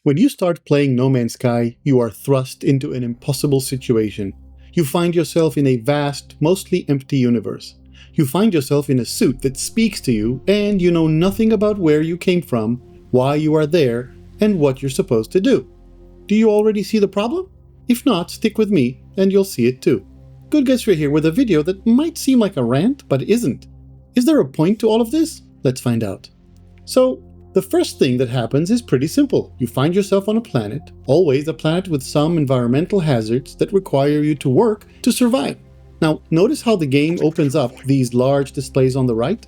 When you start playing No Man's Sky, you are thrust into an impossible situation. You find yourself in a vast, mostly empty universe. You find yourself in a suit that speaks to you, and you know nothing about where you came from, why you are there, and what you're supposed to do. Do you already see the problem? If not, stick with me, and you'll see it too. GoodGuysFree here with a video that might seem like a rant, but isn't. Is there a point to all of this? Let's find out. So, the first thing that happens is pretty simple. You find yourself on a planet, always a planet with some environmental hazards that require you to work to survive. Now, notice how the game opens up these large displays on the right?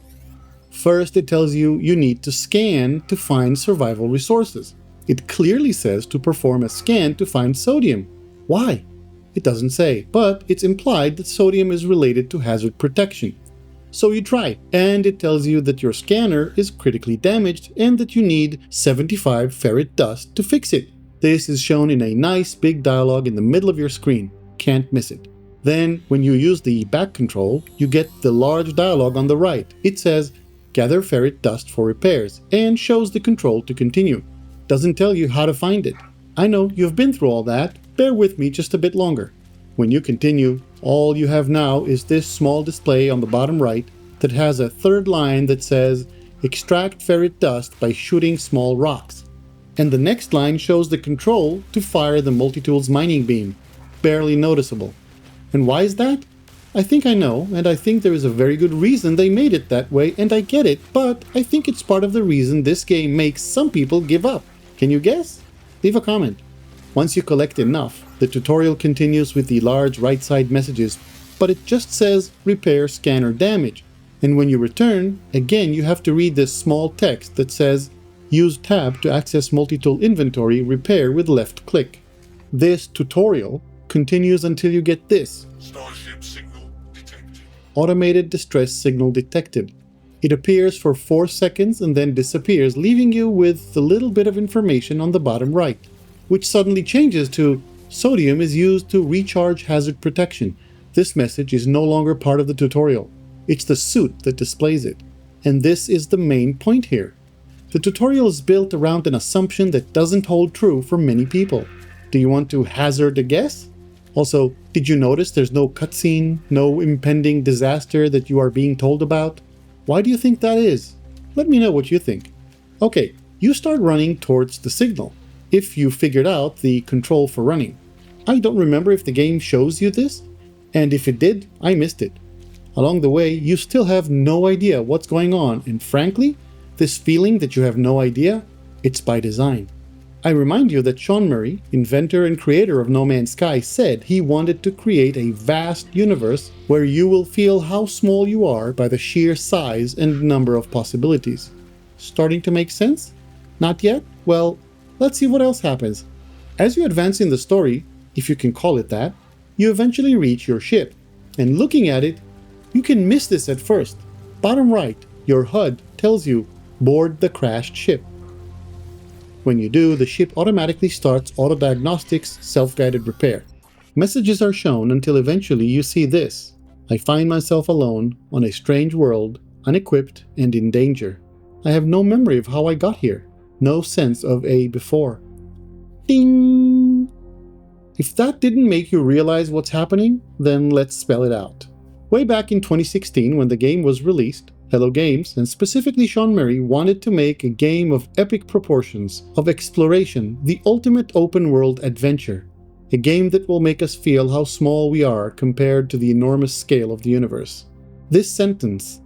First, it tells you you need to scan to find survival resources. It clearly says to perform a scan to find sodium. Why? It doesn't say, but it's implied that sodium is related to hazard protection. So you try, and it tells you that your scanner is critically damaged and that you need 75 ferrite dust to fix it. This is shown in a nice big dialogue in the middle of your screen. Can't miss it. Then, when you use the back control, you get the large dialogue on the right. It says, gather ferrite dust for repairs, and shows the control to continue. Doesn't tell you how to find it. I know you've been through all that. Bear with me just a bit longer. When you continue, all you have now is this small display on the bottom right that has a third line that says, extract ferrite dust by shooting small rocks. And the next line shows the control to fire the multi-tools mining beam. Barely noticeable. And why is that? I think I know, and I think there is a very good reason they made it that way, and I get it, but I think it's part of the reason this game makes some people give up. Can you guess? Leave a comment. Once you collect enough, the tutorial continues with the large right side messages, but it just says repair scanner damage. And when you return, again you have to read this small text that says use tab to access multi-tool inventory repair with left click. This tutorial continues until you get this. Starship signal detected. Automated distress signal detected. It appears for 4 seconds and then disappears, leaving you with a little bit of information on the bottom right, which suddenly changes to sodium is used to recharge hazard protection. This message is no longer part of the tutorial. It's the suit that displays it. And this is the main point here. The tutorial is built around an assumption that doesn't hold true for many people. Do you want to hazard a guess? Also, did you notice there's no cutscene, no impending disaster that you are being told about? Why do you think that is? Let me know what you think. Okay, you start running towards the signal, if you figured out the control for running. I don't remember if the game shows you this, and if it did, I missed it. Along the way, you still have no idea what's going on, and frankly, this feeling that you have no idea, it's by design. I remind you that Sean Murray, inventor and creator of No Man's Sky, said he wanted to create a vast universe where you will feel how small you are by the sheer size and number of possibilities. Starting to make sense? Not yet? Well, let's see what else happens. As you advance in the story, if you can call it that, you eventually reach your ship, and looking at it, you can miss this at first. Bottom right, your HUD tells you, board the crashed ship. When you do, the ship automatically starts auto-diagnostics self-guided repair. Messages are shown until eventually you see this. I find myself alone on a strange world, unequipped and in danger. I have no memory of how I got here. No sense of a before. Ding! If that didn't make you realize what's happening, then let's spell it out. Way back in 2016, when the game was released, Hello Games, and specifically Sean Murray, wanted to make a game of epic proportions, of exploration, the ultimate open-world adventure. A game that will make us feel how small we are compared to the enormous scale of the universe. This sentence,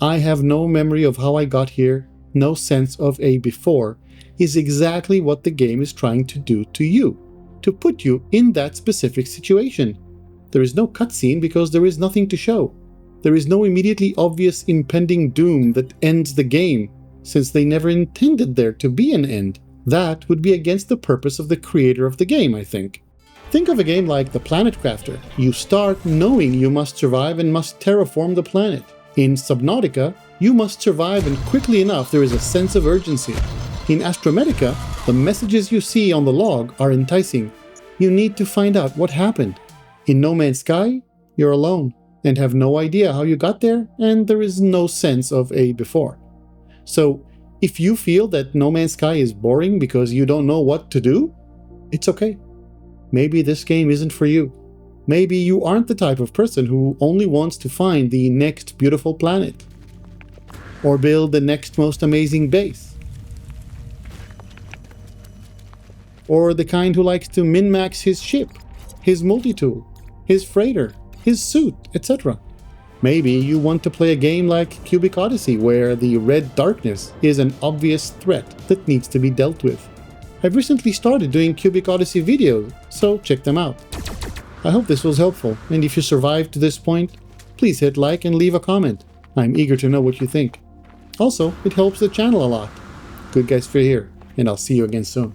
I have no memory of how I got here, no sense of a before, is exactly what the game is trying to do to you, to put you in that specific situation. There is no cutscene because there is nothing to show. There is no immediately obvious impending doom that ends the game, since they never intended there to be an end. That would be against the purpose of the creator of the game, I think. Think of a game like The Planet Crafter. You start knowing you must survive and must terraform the planet. In Subnautica, you must survive, and quickly enough there is a sense of urgency. In Astromedica, the messages you see on the log are enticing. You need to find out what happened. In No Man's Sky, you're alone and have no idea how you got there, and there is no sense of a before. So, If you feel that No Man's Sky is boring because you don't know what to do, it's okay. Maybe this game isn't for you. Maybe you aren't the type of person who only wants to find the next beautiful planet, or build the next most amazing base, or the kind who likes to min-max his ship, his multi-tool, his freighter, his suit, etc. Maybe you want to play a game like Cubic Odyssey, where the red darkness is an obvious threat that needs to be dealt with. I've recently started doing Cubic Odyssey videos, so check them out. I hope this was helpful, and if you survived to this point, please hit like and leave a comment. I'm eager to know what you think. Also, it helps the channel a lot. GoodGuysFree here, and I'll see you again soon.